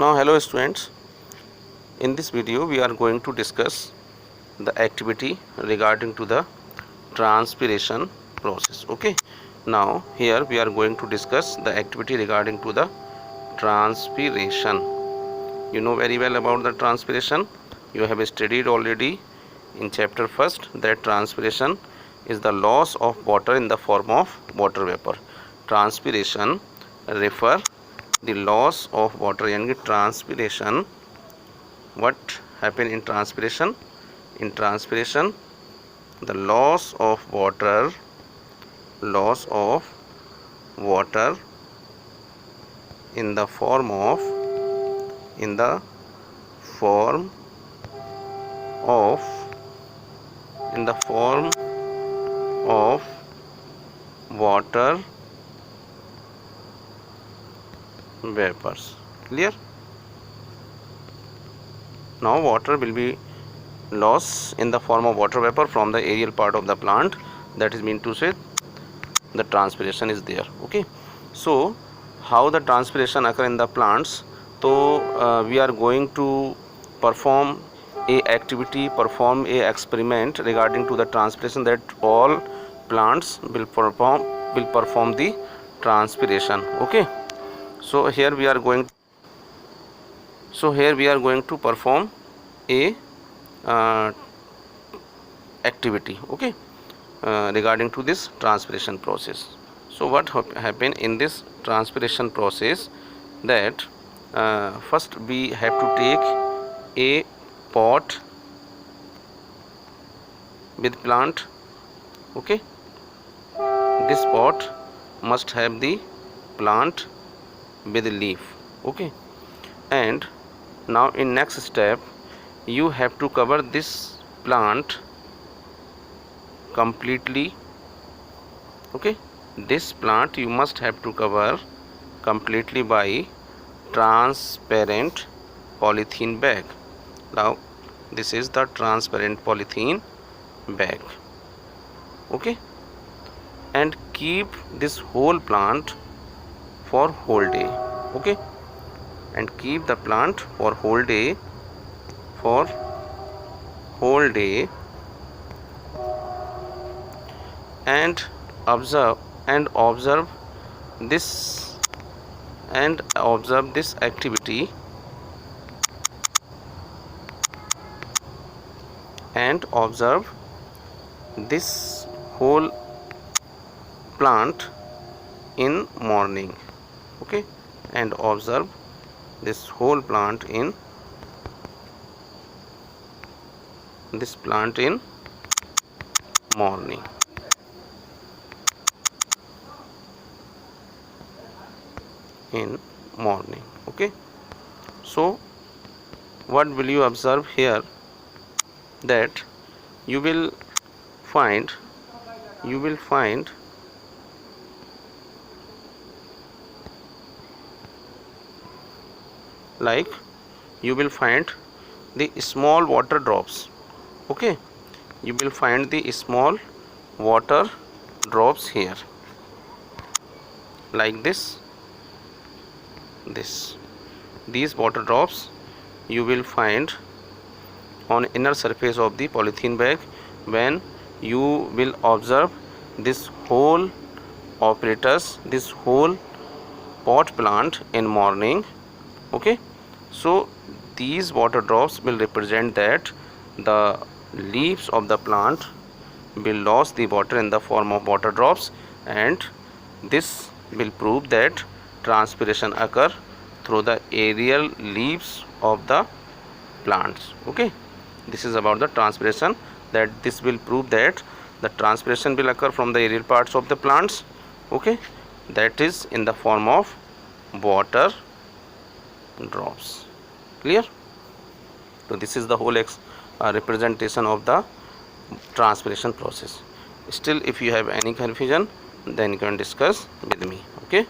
Now hello students, in this video we are going to discuss the activity regarding to the transpiration process. Okay, now here we are going to discuss the activity regarding to the transpiration. You know very well about the transpiration. You have studied already in chapter first that transpiration is the loss of water in the form of water vapor. Transpiration refer the loss of water, यानी transpiration. What happen in transpiration? In transpiration, the loss of water in the form of water vapors. Clear? Now water will be lost in the form of water vapor from the aerial part of the plant. That is mean to say the transpiration is there. Okay, so how the transpiration occur in the plants? So we are going to perform a experiment regarding to the transpiration, that all plants will perform the transpiration. Okay, so here we are going to perform a activity, okay, regarding to this transpiration process. So what happen in this transpiration process, that first we have to take a pot with plant. Okay, this pot must have the plant with leaf. Okay, and now in next step you have to cover this plant completely. Okay, this plant you must have to cover completely by transparent polythene bag. Now this is the transparent polythene bag. Okay, and keep this whole plant for whole day. Okay, and keep the plant for whole day and observe this activity, and observe this whole plant in morning. Okay, and observe this whole plant in morning. Okay, so what will you observe here? That you will find like you will find the small water drops. Okay, you will find the small water drops here, like these water drops you will find on inner surface of the polythene bag when you will observe this whole pot plant in morning. Okay, so these water drops will represent that the leaves of the plant will lose the water in the form of water drops, and this will prove that transpiration occur through the aerial leaves of the plants. Okay, this is about the transpiration, that this will prove that the transpiration will occur from the aerial parts of the plants. Okay, that is in the form of water drops. Clear? So this is the whole representation of the transpiration process. Still if you have any confusion, then you can discuss with me. Okay.